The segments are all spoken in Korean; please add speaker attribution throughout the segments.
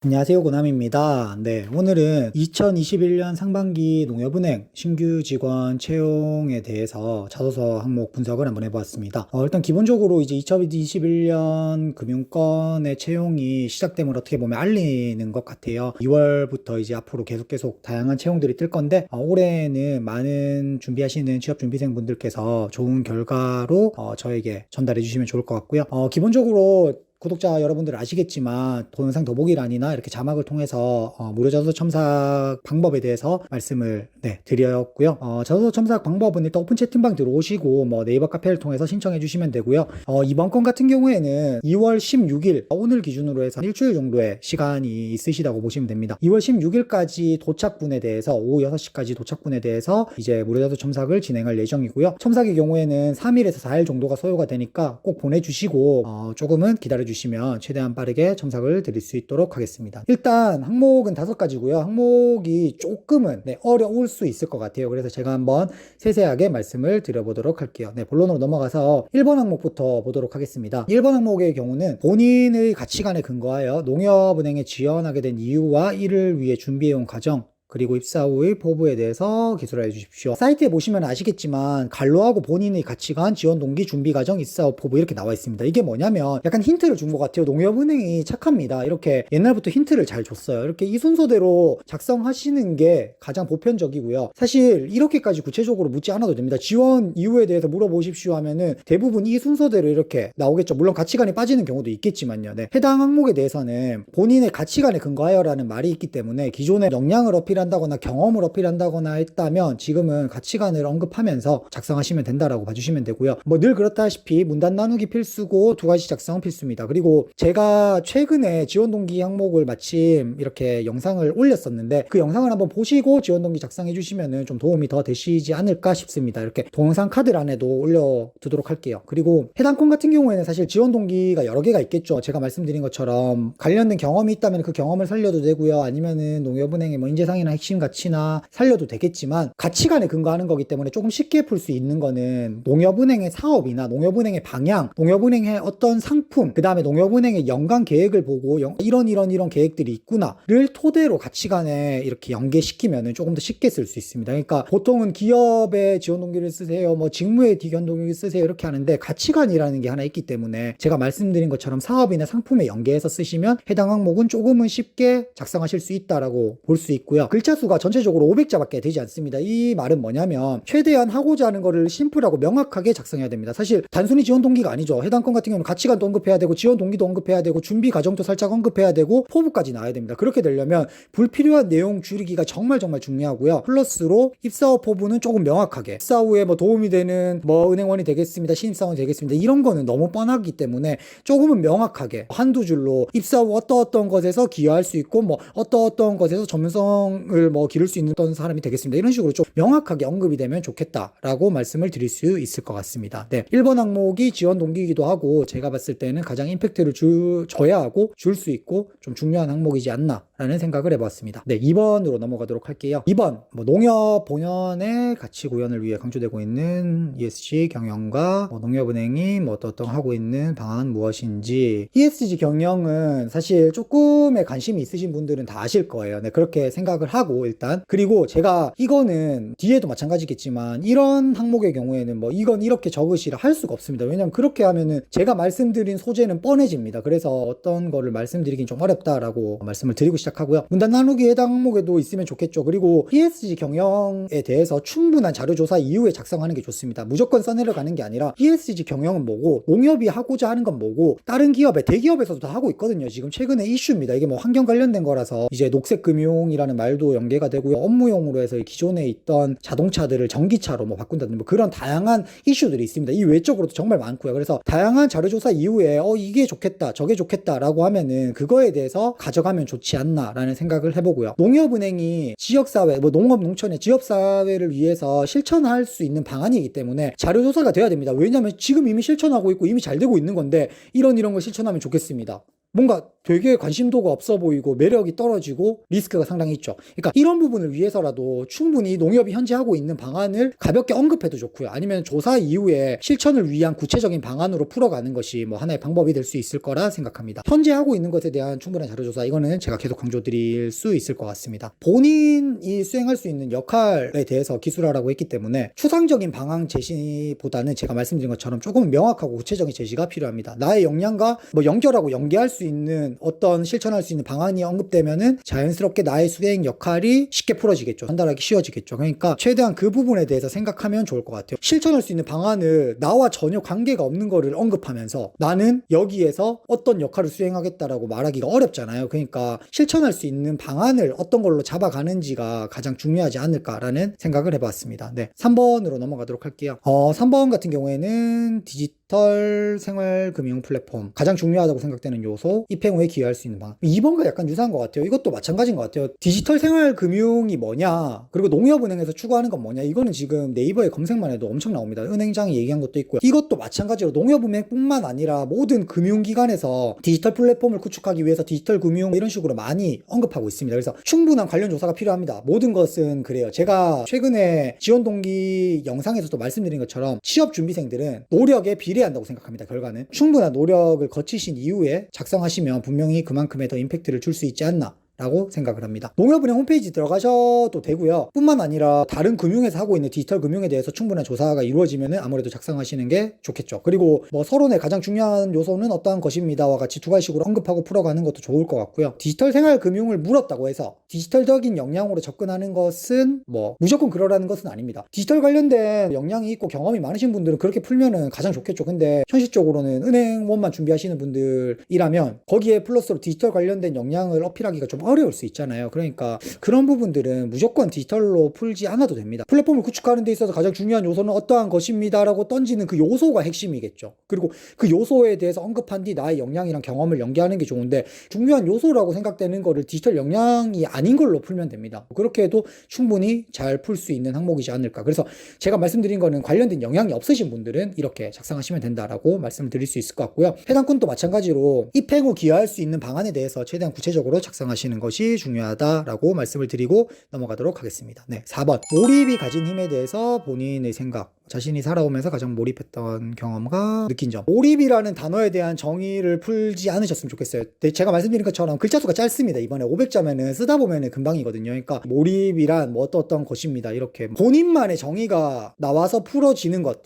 Speaker 1: 안녕하세요, 고남입니다. 네, 오늘은 2021년 상반기 농협은행 신규 직원 채용에 대해서 자소서 항목 분석을 한번 해보았습니다. 일단 기본적으로 이제 2021년 금융권의 채용이 시작됨을 어떻게 보면 알리는 것 같아요. 2월부터 이제 앞으로 계속 다양한 채용들이 뜰 건데, 올해는 많은 준비하시는 취업준비생 분들께서 좋은 결과로 저에게 전달해 주시면 좋을 것 같고요. 기본적으로 구독자 여러분들 아시겠지만 동영상 더보기란이나 이렇게 자막을 통해서 무료 자소서 첨삭 방법에 대해서 말씀을 드렸고요. 자소서 첨삭 방법은 일단 오픈 채팅방 들어오시고 네이버 카페를 통해서 신청해 주시면 되고요. 이번 건 같은 경우에는 2월 16일 오늘 기준으로 해서 일주일 정도의 시간이 있으시다고 보시면 됩니다. 2월 16일까지 도착분에 대해서 오후 6시까지 도착분에 대해서 이제 무료 자소서 첨삭을 진행할 예정이고요. 첨삭의 경우에는 3일에서 4일 정도가 소요가 되니까 꼭 보내주시고 조금은 기다려 주시면 최대한 빠르게 첨삭을 드릴 수 있도록 하겠습니다. 일단 항목은 5가지고요. 항목이 조금은 어려울 수 있을 것 같아요. 그래서 제가 한번 세세하게 말씀을 드려보도록 할게요. 본론으로 넘어가서 1번 항목부터 보도록 하겠습니다. 1번 항목의 경우는 본인의 가치관에 근거하여 농협은행에 지원하게 된 이유와 이를 위해 준비해온 과정, 그리고 입사 후의 포부에 대해서 기술해 주십시오. 사이트에 보시면 아시겠지만 간로하고 본인의 가치관, 지원 동기, 준비 과정, 입사 후 포부 이렇게 나와 있습니다. 이게 뭐냐면 약간 힌트를 준 것 같아요. 농협은행이 착합니다. 이렇게 옛날부터 힌트를 잘 줬어요. 이렇게 이 순서대로 작성하시는 게 가장 보편적이고요. 사실 이렇게까지 구체적으로 묻지 않아도 됩니다. 지원 이유에 대해서 물어보십시오 하면은 대부분 이 순서대로 이렇게 나오겠죠. 물론 가치관이 빠지는 경우도 있겠지만요. 해당 항목에 대해서는 본인의 가치관에 근거하여라는 말이 있기 때문에 기존의 역량을 어필한다거나 경험을 어필한다거나 했다면 지금은 가치관을 언급하면서 작성하시면 된다라고 봐주시면 되고요. 늘 그렇다시피 문단 나누기 필수고 2가지 작성은 필수입니다. 그리고 제가 최근에 지원 동기 항목을 마침 이렇게 영상을 올렸었는데 그 영상을 한번 보시고 지원 동기 작성해 주시면은 좀 도움이 더 되시지 않을까 싶습니다. 이렇게 동영상 카드란에도 올려두도록 할게요. 그리고 해당 건 같은 경우에는 사실 지원 동기가 여러 개가 있겠죠. 제가 말씀드린 것처럼 관련된 경험이 있다면 그 경험을 살려도 되고요. 아니면은 농협은행의 인재상이나 핵심 가치나 살려도 되겠지만 가치관에 근거하는 거기 때문에 조금 쉽게 풀 수 있는 거는 농협은행의 사업이나 농협은행의 방향, 농협은행의 어떤 상품, 그 다음에 농협은행의 연간 계획을 보고 이런 계획들이 있구나를 토대로 가치관에 이렇게 연계시키면 조금 더 쉽게 쓸 수 있습니다. 그러니까 보통은 기업의 지원 동기를 쓰세요, 직무의 지원 동기를 쓰세요 이렇게 하는데 가치관이라는 게 하나 있기 때문에 제가 말씀드린 것처럼 사업이나 상품에 연계해서 쓰시면 해당 항목은 조금은 쉽게 작성하실 수 있다라고 볼 수 있고요. 글자 수가 전체적으로 500자밖에 되지 않습니다. 이 말은 뭐냐면 최대한 하고자 하는 거를 심플하고 명확하게 작성해야 됩니다. 사실 단순히 지원 동기가 아니죠. 해당 건 같은 경우는 가치관도 언급해야 되고 지원 동기도 언급해야 되고 준비 과정도 살짝 언급해야 되고 포부까지 나와야 됩니다. 그렇게 되려면 불필요한 내용 줄이기가 정말 중요하고요. 플러스로 입사 후 포부는 조금 명확하게 입사 후에 도움이 되는 은행원이 되겠습니다, 신입사원이 되겠습니다 이런 거는 너무 뻔하기 때문에 조금은 명확하게 한두 줄로 입사 후 어떤 것에서 기여할 수 있고 어떤 것에서 전문성을 기를 수 있는 어떤 사람이 되겠습니다 이런 식으로 좀 명확하게 언급이 되면 좋겠다라고 말씀을 드릴 수 있을 것 같습니다. 1번 항목이 지원 동기이기도 하고 제가 봤을 때는 가장 임팩트를 줘야 하고 줄 수 있고 좀 중요한 항목이지 않나 라는 생각을 해봤습니다. 2번으로 넘어가도록 할게요. 2번 농협 본연의 가치 구현을 위해 강조되고 있는 ESG 경영과 농협은행이 어떤 하고 있는 방안은 무엇인지. ESG 경영은 사실 조금의 관심이 있으신 분들은 다 아실 거예요. 그렇게 생각을 하고 일단 그리고 제가 이거는 뒤에도 마찬가지겠지만 이런 항목의 경우에는 이건 이렇게 적으시라 할 수가 없습니다. 왜냐면 그렇게 하면은 제가 말씀드린 소재는 뻔해집니다. 그래서 어떤 거를 말씀드리긴 좀 어렵다라고 말씀을 드리고 시작하고요. 문단 나누기 해당 항목에도 있으면 좋겠죠. 그리고 ESG 경영에 대해서 충분한 자료조사 이후에 작성하는 게 좋습니다. 무조건 써내려가는 게 아니라 ESG 경영은 뭐고 농협이 하고자 하는 건 뭐고 다른 기업에 대기업에서도 다 하고 있거든요. 지금 최근에 이슈입니다. 이게 환경 관련된 거라서 이제 녹색금융이라는 말도 연계가 되고요. 업무용으로 해서 기존에 있던 자동차들을 전기차로 바꾼다든지 그런 다양한 이슈들이 있습니다. 이 외적으로도 정말 많고요. 그래서 다양한 자료조사 이후에 이게 좋겠다 저게 좋겠다라고 하면은 그거에 대해서 가져가면 좋지 않나라는 생각을 해보고요. 농협은행이 지역사회 농업 농촌의 지역사회를 위해서 실천할 수 있는 방안이기 때문에 자료조사가 돼야 됩니다. 왜냐하면 지금 이미 실천하고 있고 이미 잘 되고 있는 건데 이런 걸 실천하면 좋겠습니다. 뭔가 되게 관심도가 없어 보이고 매력이 떨어지고 리스크가 상당히 있죠. 그러니까 이런 부분을 위해서라도 충분히 농협이 현재 하고 있는 방안을 가볍게 언급해도 좋고요. 아니면 조사 이후에 실천을 위한 구체적인 방안으로 풀어가는 것이 뭐 하나의 방법이 될 수 있을 거라 생각합니다. 현재 하고 있는 것에 대한 충분한 자료조사, 이거는 제가 계속 강조드릴 수 있을 것 같습니다. 본인이 수행할 수 있는 역할에 대해서 기술하라고 했기 때문에 추상적인 방향 제시보다는 제가 말씀드린 것처럼 조금 명확하고 구체적인 제시가 필요합니다. 나의 역량과 뭐 연결하고 연계할 수 있는 어떤 실천할 수 있는 방안이 언급되면은 자연스럽게 나의 수행 역할이 쉽게 풀어지겠죠. 전달하기 쉬워지겠죠. 그러니까 최대한 그 부분에 대해서 생각하면 좋을 것 같아요. 실천할 수 있는 방안을 나와 전혀 관계가 없는 거를 언급하면서 나는 여기에서 어떤 역할을 수행하겠다라고 말하기가 어렵잖아요. 그러니까 실천할 수 있는 방안을 어떤 걸로 잡아가는지가 가장 중요하지 않을까라는 생각을 해봤습니다. 네, 3번으로 넘어가도록 할게요. 3번 같은 경우에는 디지털 생활금융 플랫폼, 가장 중요하다고 생각되는 요소, 입행 후에 기여할 수 있는 방안. 2번과 약간 유사한 것 같아요. 이것도 마찬가지인 것 같아요. 디지털 생활금융이 뭐냐, 그리고 농협은행에서 추구하는 건 뭐냐, 이거는 지금 네이버에 검색만 해도 엄청 나옵니다. 은행장이 얘기한 것도 있고요. 이것도 마찬가지로 농협은행뿐만 아니라 모든 금융기관에서 디지털 플랫폼을 구축하기 위해서 디지털 금융 이런 식으로 많이 언급하고 있습니다. 그래서 충분한 관련 조사가 필요합니다. 모든 것은 그래요. 제가 최근에 지원 동기 영상에서도 말씀드린 것처럼 취업 준비생들은 노력에 비례한다고 생각합니다. 결과는 충분한 노력을 거치신 이후에 작성하시면 분명히 그만큼의 더 임팩트를 줄 수 있지 않나 라고 생각을 합니다. 농협은행 홈페이지 들어가셔도 되고요. 뿐만 아니라 다른 금융에서 하고 있는 디지털 금융에 대해서 충분한 조사가 이루어지면 아무래도 작성하시는 게 좋겠죠. 그리고 뭐 서론의 가장 중요한 요소는 어떠한 것입니다와 같이 두 가지식으로 언급하고 풀어가는 것도 좋을 것 같고요. 디지털 생활 금융을 물었다고 해서 디지털적인 역량으로 접근하는 것은 뭐 무조건 그러라는 것은 아닙니다. 디지털 관련된 역량이 있고 경험이 많으신 분들은 그렇게 풀면은 가장 좋겠죠. 근데 현실적으로는 은행원만 준비하시는 분들이라면 거기에 플러스로 디지털 관련된 역량을 어필하기가 좀 어려울 수 있잖아요. 그러니까 그런 부분들은 무조건 디지털로 풀지 않아도 됩니다. 플랫폼을 구축하는 데 있어서 가장 중요한 요소는 어떠한 것입니다 라고 던지는 그 요소가 핵심이겠죠. 그리고 그 요소에 대해서 언급한 뒤 나의 역량이랑 경험을 연계하는 게 좋은데, 중요한 요소라고 생각되는 거를 디지털 역량이 아닌 걸로 풀면 됩니다. 그렇게 해도 충분히 잘 풀 수 있는 항목이지 않을까. 그래서 제가 말씀드린 거는 관련된 영향이 없으신 분들은 이렇게 작성하시면 된다라고 말씀을 드릴 수 있을 것 같고요. 해당 건도 마찬가지로 입행 후 기여할 수 있는 방안에 대해서 최대한 구체적으로 작성하시는 것이 중요하다라고 말씀을 드리고 넘어가도록 하겠습니다. 네, 4번. 몰입이 가진 힘에 대해서 본인의 생각, 자신이 살아오면서 가장 몰입했던 경험과 느낀 점. 몰입이라는 단어에 대한 정의를 풀지 않으셨으면 좋겠어요. 제가 말씀드린 것처럼 글자 수가 짧습니다. 이번에 500자면은 쓰다 보면은 금방이거든요. 그러니까 몰입이란 뭐 어떤 것입니다. 이렇게 본인만의 정의가 나와서 풀어지는 것,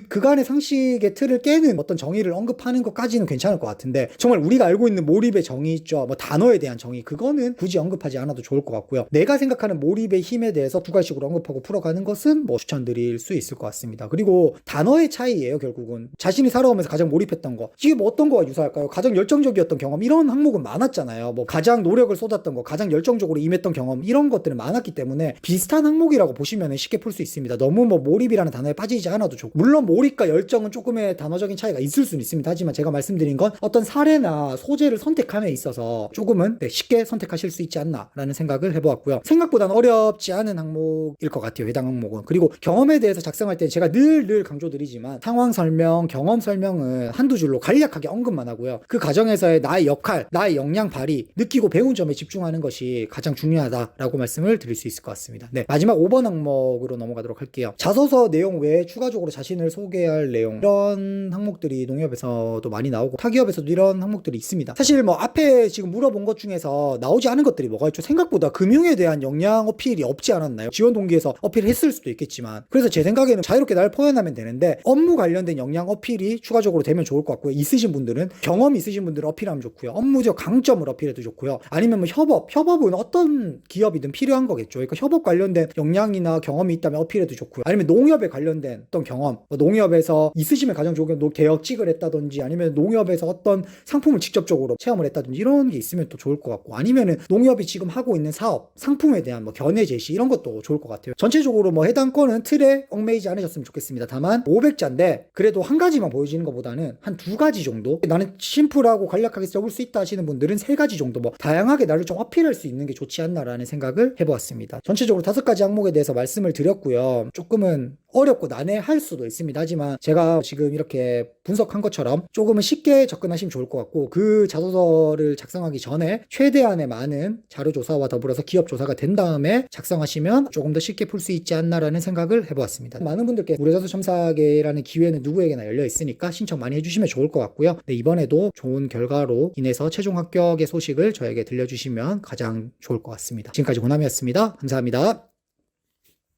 Speaker 1: 그간의 상식의 틀을 깨는 어떤 정의를 언급하는 것까지는 괜찮을 것 같은데, 정말 우리가 알고 있는 몰입의 정의 있죠. 뭐 단어에 대한 정의, 그거는 굳이 언급하지 않아도 좋을 것 같고요. 내가 생각하는 몰입의 힘에 대해서 두 가지식으로 언급하고 풀어가는 것은 뭐 추천드릴 수 있을 것 같습니다. 그리고 단어의 차이예요. 결국은 자신이 살아오면서 가장 몰입했던 거, 이게 뭐 어떤 거와 유사할까요? 가장 열정적이었던 경험, 이런 항목은 많았잖아요. 뭐 가장 노력을 쏟았던 거, 가장 열정적으로 임했던 경험, 이런 것들은 많았기 때문에 비슷한 항목이라고 보시면 쉽게 풀 수 있습니다. 너무 뭐 몰입이라는 단어에 빠지지 않아도 좋고, 물론 몰입과 열정은 조금의 단어적인 차이가 있을 수는 있습니다. 하지만 제가 말씀드린 건 어떤 사례나 소재를 선택함에 있어서 조금은 쉽게 선택하실 수 있지 않나라는 생각을 해보았고요. 생각보다는 어렵지 않은 항목일 것 같아요. 해당 항목은. 그리고 경험에 대해서 작성할 때 제가 늘 강조드리지만 상황 설명, 경험 설명은 한두 줄로 간략하게 언급만 하고요. 그 과정에서의 나의 역할, 나의 역량 발휘, 느끼고 배운 점에 집중하는 것이 가장 중요하다라고 말씀을 드릴 수 있을 것 같습니다. 네, 마지막 5번 항목으로 넘어가도록 할게요. 자소서 내용 외에 추가적으로 자신을 소개할 내용, 이런 항목들이 농협에서도 많이 나오고 타기업에서도 이런 항목들이 있습니다. 사실 뭐 앞에 지금 물어본 것 중에서 나오지 않은 것들이 뭐가 있죠? 생각보다 금융에 대한 역량 어필이 없지 않았나요? 지원 동기에서 어필했을 수도 있겠지만, 그래서 제 생각에는 자유롭게 날 표현하면 되는데 업무 관련된 역량 어필이 추가적으로 되면 좋을 것 같고요. 있으신 분들은, 경험 있으신 분들은 어필하면 좋고요. 업무적 강점을 어필해도 좋고요. 아니면 뭐 협업은 어떤 기업이든 필요한 거겠죠. 그러니까 협업 관련된 역량이나 경험이 있다면 어필해도 좋고요. 아니면 농협에 관련된 어떤 경험, 농협에서 있으시면 가장 좋은 게 개혁직을 했다든지, 아니면 농협에서 어떤 상품을 직접적으로 체험을 했다든지, 이런 게 있으면 또 좋을 것 같고, 아니면은 농협이 지금 하고 있는 사업, 상품에 대한 뭐 견해 제시, 이런 것도 좋을 것 같아요. 전체적으로 뭐 해당 건은 틀에 얽매이지 않으셨으면 좋겠습니다. 다만 500자인데 그래도 한 가지만 보여지는 것보다는 한 두 가지 정도, 나는 심플하고 간략하게 적을 수 있다 하시는 분들은 세 가지 정도, 뭐 다양하게 나를 좀 어필할 수 있는 게 좋지 않나라는 생각을 해보았습니다. 전체적으로 5가지 항목에 대해서 말씀을 드렸고요. 조금은 어렵고 난해할 수도 있습니다. 하지만 제가 지금 이렇게 분석한 것처럼 조금은 쉽게 접근하시면 좋을 것 같고, 그 자소서를 작성하기 전에 최대한의 많은 자료조사와 더불어서 기업조사가 된 다음에 작성하시면 조금 더 쉽게 풀 수 있지 않나라는 생각을 해보았습니다. 많은 분들께 무료자소 첨삭이라는 기회는 누구에게나 열려 있으니까 신청 많이 해주시면 좋을 것 같고요. 네, 이번에도 좋은 결과로 인해서 최종 합격의 소식을 저에게 들려주시면 가장 좋을 것 같습니다. 지금까지 고남이었습니다. 감사합니다.